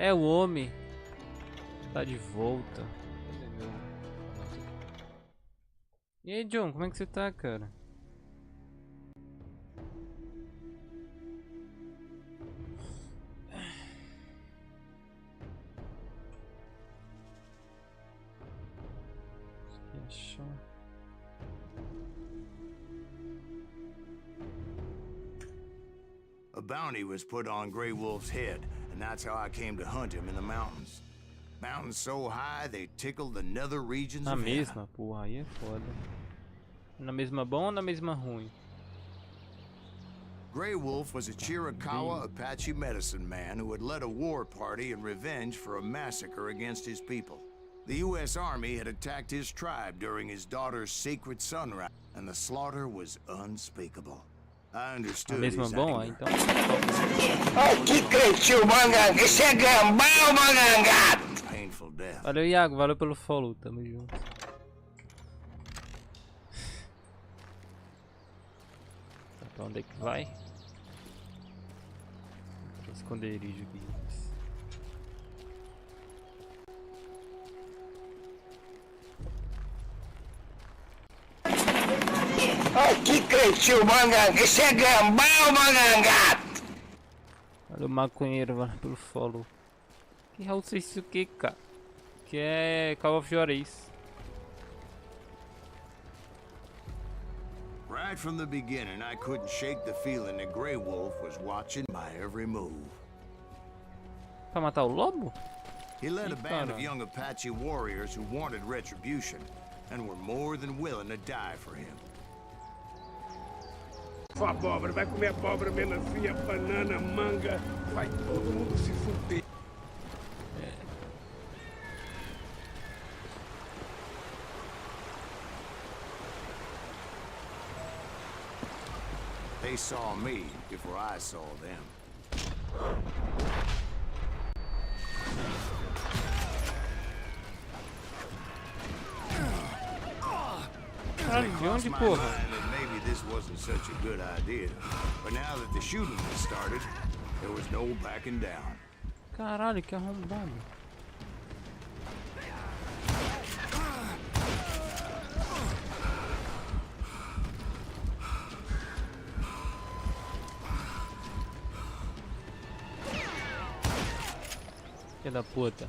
É o homem. Tá de volta. E aí, John, como é que você tá, cara? Achar. A bounty was put on Grey Wolf's head, and that's how I came to hunt him in the mountains. Mountains so high they tickle the nether regions Na of hell. mesma, porra, aí é foda. Na mesma bom ou na mesma ruim? Grey Wolf was a Chiricahua Apache medicine man who had led a war party in revenge for a massacre against his people. The U.S. Army had attacked his tribe during his daughter's sacred sunrise, and the slaughter was unspeakable. I understood his Bom, anger. então. Painful death. Valeu, Iago, valeu pelo follow, tamo junto. Tá, pra onde é que vai? Esconderijo aqui. Valeu, maconheiro, valeu pelo follow. Que Raul sei isso que, cara? Que é Call of Duty. Right from the beginning, I couldn't shake the feeling that Grey Wolf was watching my every move. Pra matar o lobo? He led a band of young Apache warriors who wanted retribution and were more than willing to die for him. Só abóbora, vai comer abóbora, melancia, banana, manga, vai todo mundo se fuder. They saw me before I saw them. Caralho, de onde, porra? Maybe this wasn't such a good idea, but now that the shooting had started, there was no backing down. Caralho, que arrombado. Filha da puta.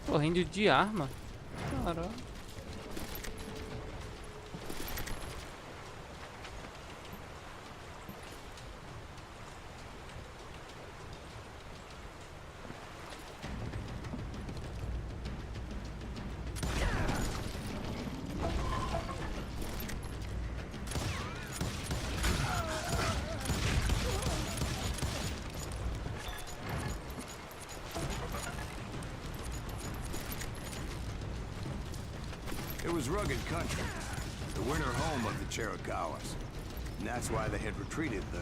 Correndo de arma. Caralho. It was rugged country, the winter home of the Chiricahuas, and that's why they had retreated there.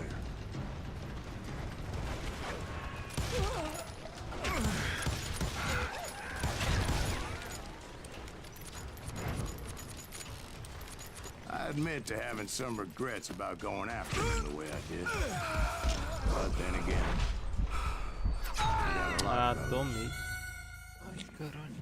I admit to having some regrets about going after them the way I did. But then again... Ah, tomei. Ai, caralho.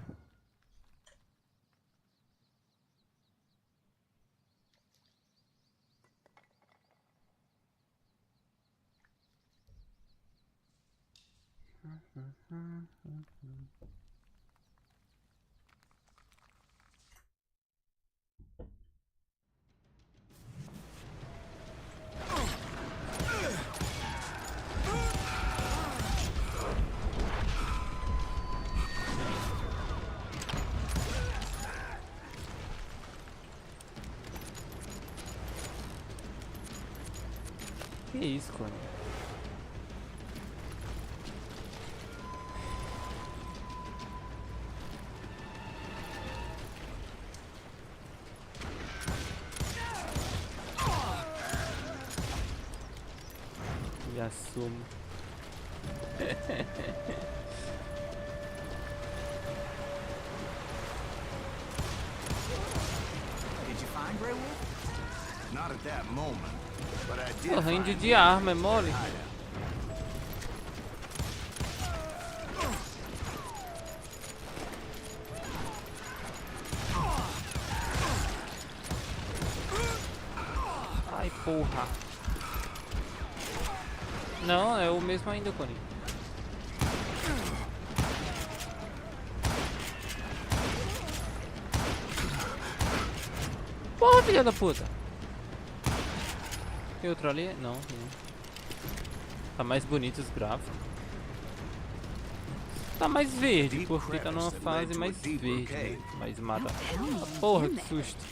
Que isso, cara? Assumo. Not at that moment, but I did. Pô, range de arma, é mole? Ai, porra. Não, é o mesmo ainda, Cone. Porra, filha da puta. Tem outro ali? Não, não. Tá mais bonito os gráficos. Tá mais verde, porque tá numa fase mais verde, né? Mais mata. Ah, porra, que susto.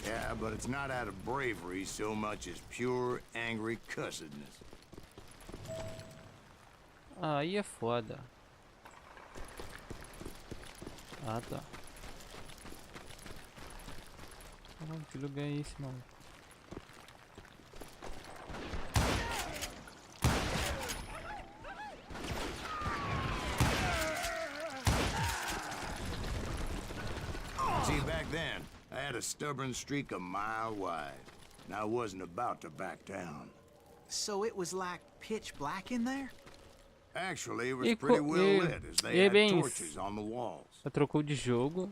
Yeah, but it's not out of bravery so much as pure, angry cussedness. Aí é foda. Ah, tá. Caralho, que lugar é esse, mano? See, back then, I had a stubborn streak a mile wide, and I wasn't about to back down. So it was like pitch black in there? Actually, it was pretty well lit, as they had torches on the walls. Trocou de jogo.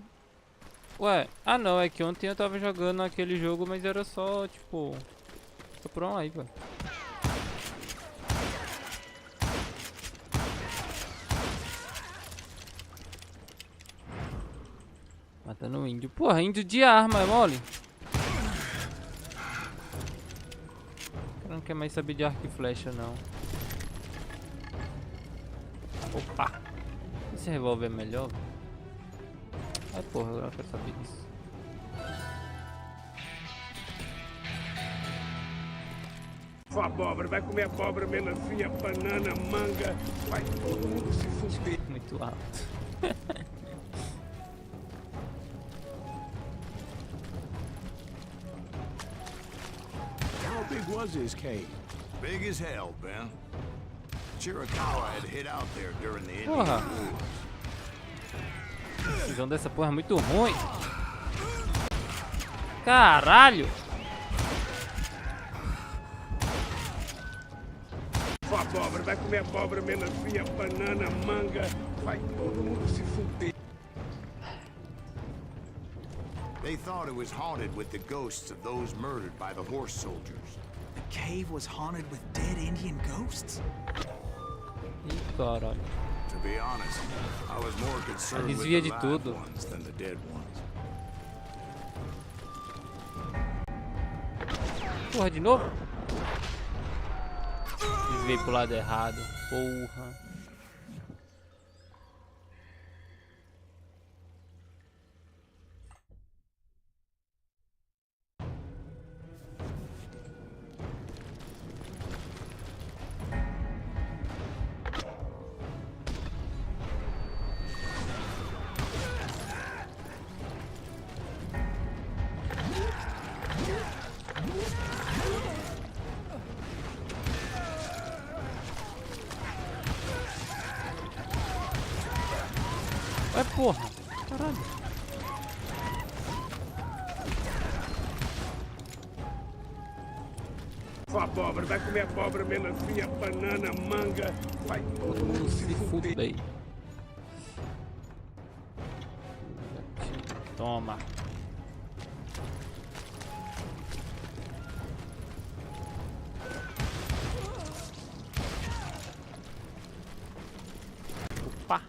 Ué, ah não, é que ontem eu tava jogando aquele jogo, mas era só, tipo... Só por uma live, velho. Matando o índio. Porra, índio de arma, é mole? O cara não quer mais saber de arco e flecha, não. Opa! Esse revólver é melhor? Ai, porra, agora eu quero saber disso. Só abóbora, vai comer abóbora, melancia, banana, manga, vai todo mundo se fuder. Muito alto. How big was his cave? Big as hell, Ben. Chiricahua had hid out there during the Indian Porra! Wars. A visão dessa porra é muito ruim. Caralho! Só abóbora, vai comer abóbora, melancia, banana, manga, vai todo mundo se fuder. They thought it was haunted with the ghosts of those murdered by the horse soldiers. The cave was haunted with dead Indian ghosts? Ih, caralho. To be honest, I was more concerned with Desvia the de live tudo. ones than the dead ones. Porra, de novo? Desviei pro lado errado. Porra. Vai, porra. Caralho. Só abóbora, vai comer abóbora, melancia, banana, manga, vai todo mundo se fuder. Fudei. Toma. Opa.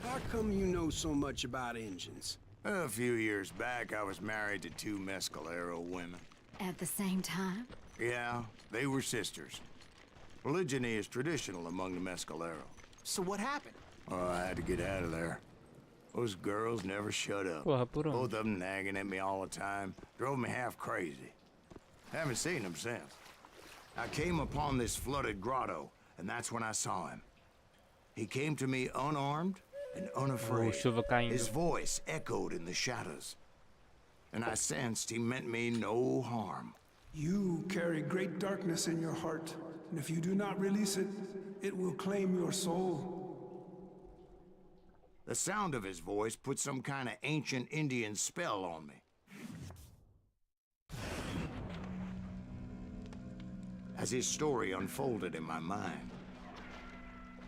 How come you know so much about engines? A few years back, I was married to two Mescalero women. At the same time? Yeah, they were sisters. Polygyny is traditional among the Mescalero. So what happened? Oh, I had to get out of there. Those girls never shut up. Porra, por onde? Both of them nagging at me all the time. Drove me half crazy. Haven't seen them since. I came upon this flooded grotto, and that's when I saw him. He came to me unarmed and unafraid. Chuva caindo. His voice echoed in the shadows. And I sensed he meant me no harm. You carry great darkness in your heart, and if you do not release it, it will claim your soul. The sound of his voice put some kind of ancient Indian spell on me. As his story unfolded in my mind,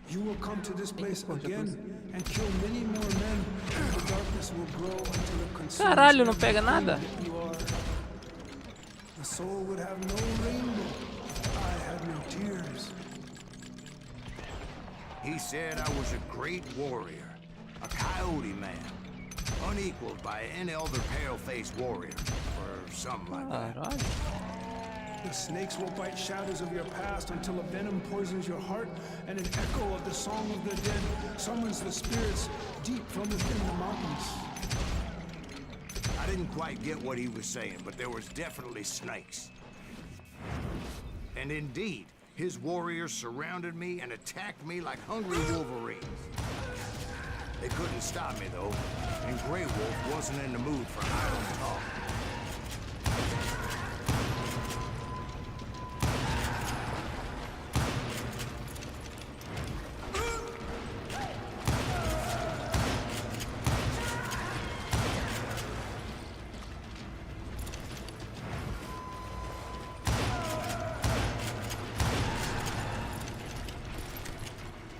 You will come to this place again and kill many more men, and the darkness will grow until it consumes Caralho, não pega nada. everything you are. The soul would have no rainbow. I had no tears. he said I was a great warrior, a coyote man, unequaled by any other pale-faced warrior, or something like that. Caralho. The snakes will bite shadows of your past until a venom poisons your heart, and an echo of the song of the dead summons the spirits deep from within the mountains. I didn't quite get what he was saying, but there was definitely snakes. And indeed, his warriors surrounded me and attacked me like hungry wolverines. They couldn't stop me, though, and Grey Wolf wasn't in the mood for idle talk.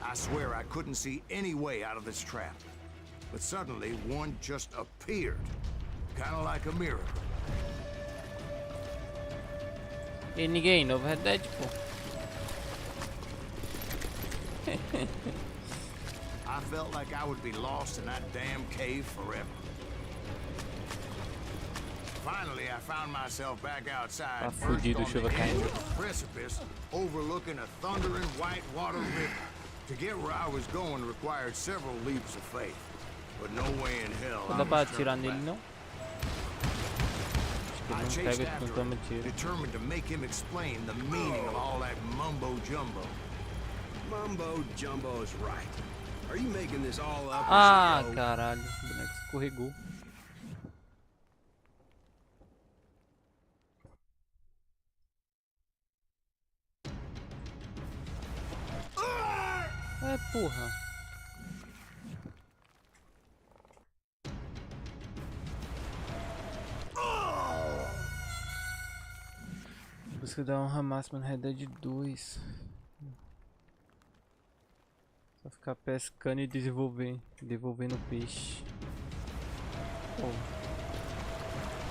I swear I couldn't see any way out of this trap. But suddenly, one just appeared. Kind of like a miracle. E ninguém, novo Red Dead, pô. I felt like I would be lost in that damn cave forever. Finally, I found myself back outside, Tá perched fudido, on chuva the edge caindo. of a precipice, overlooking a thundering white water river. To get where I was going required several leaps of faith, but no way in hell Não I dá pra was atirar turning nele, back. não? I Acho que ele não chased pega, after não toma him, tiro. determined to make him explain the meaning of all that mumbo jumbo. Mumbo Jumbo's right. Are you making this all up? Ah, as you go? caralho. O boneco escorregou. É, porra. Busca da honra máxima no Red Dead 2. Só ficar pescando e devolvendo peixe. Pô.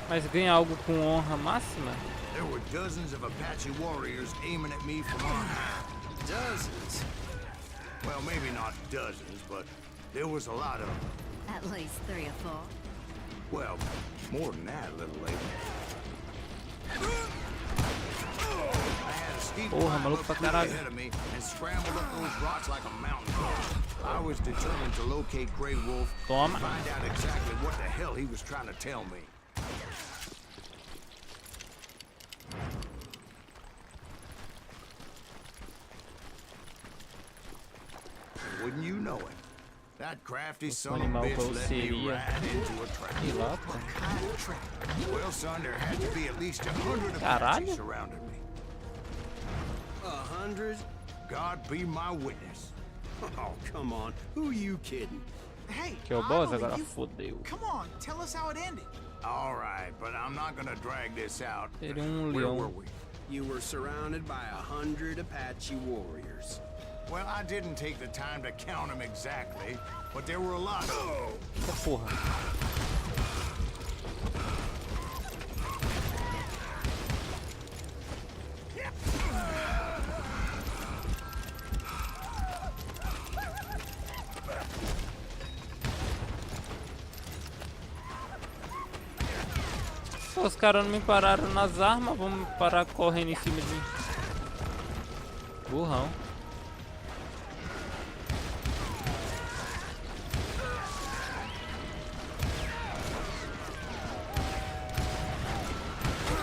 Mas ganha algo com honra máxima? There were dozens of Apache warriors aiming at me from on high. Dozens. Well, maybe not dozens, but there was a lot of them. At least 3 or 4. Well, more than that, little lady. I had a steep Porra, climb maluco up pra cliff caralho. ahead of me and scrambled up those rocks like a mountain goat. I was determined to locate Grey Wolf Toma. and find out exactly what the hell he was trying to tell me. Wouldn't you know it? That crafty son of a animal bitch qual let me seria? right into a trap. Sei lá, pô. Well, son, there had to be at least 100 Caralho. Apaches surrounded me. 100? God be my witness. Oh, come on. Who you kidding? Hey, Que é o I boss, believe agora you. fodeu. Come on, tell us how it ended. All right, but I'm not gonna drag this out. Seria Where leão. were we? You were surrounded by 100 Apache warriors. Well, I didn't take the time to count them exactly, but there were a lot of them. Eita porra. Pô, os caras não me pararam nas armas, vão me parar correndo em cima de mim. Burrão.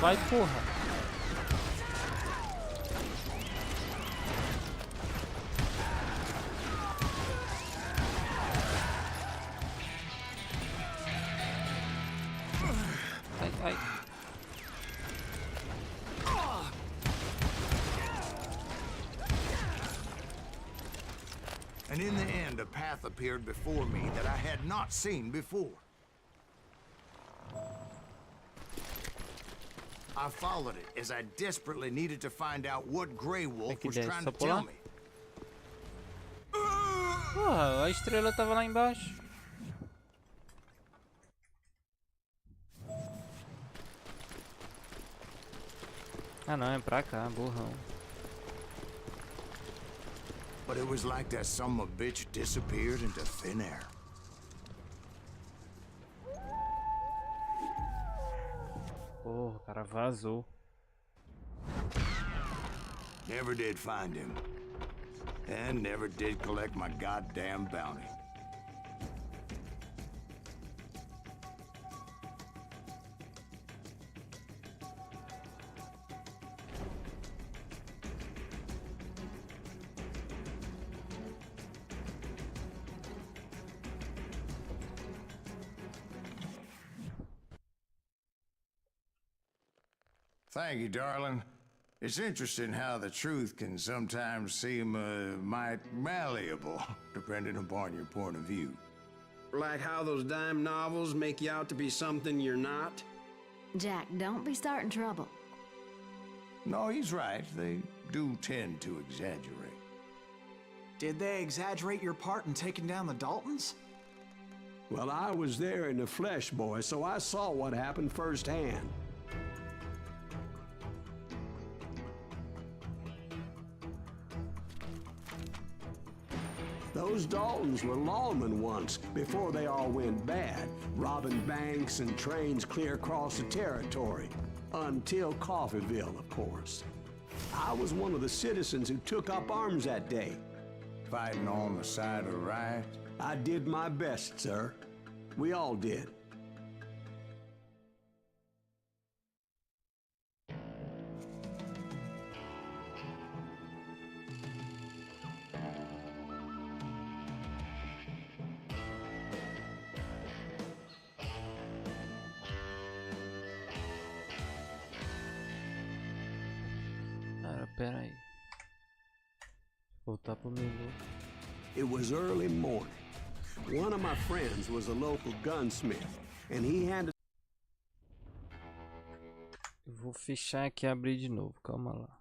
Vai, porra. Ai, ai. And in the end, a path appeared before me that I had not seen before. I followed it as I desperately needed to find out what Grey Wolf was trying to tell me. Porra, a estrela tava lá embaixo. Ah não, é pra cá, burrão. But it was like that son of a bitch disappeared into thin air. Porra, o cara vazou. Never did find him. And never did collect my goddamn bounty. Thank you, darling. It's interesting how the truth can sometimes seem might malleable, depending upon your point of view. Like how those dime novels make you out to be something you're not? Jack, don't be starting trouble. No, he's right. They do tend to exaggerate. Did they exaggerate your part in taking down the Daltons? Well, I was there in the flesh, boy, so I saw what happened firsthand. Those Daltons were lawmen once, before they all went bad, robbing banks and trains clear across the territory. Until Coffeeville, of course. I was one of the citizens who took up arms that day. Fighting on the side of right? I did my best, sir. We all did. Pera aí. Voltar pro menu. It was early morning. One of my friends was a local gunsmith, and he handed... Eu vou fechar aqui e abrir de novo, calma lá.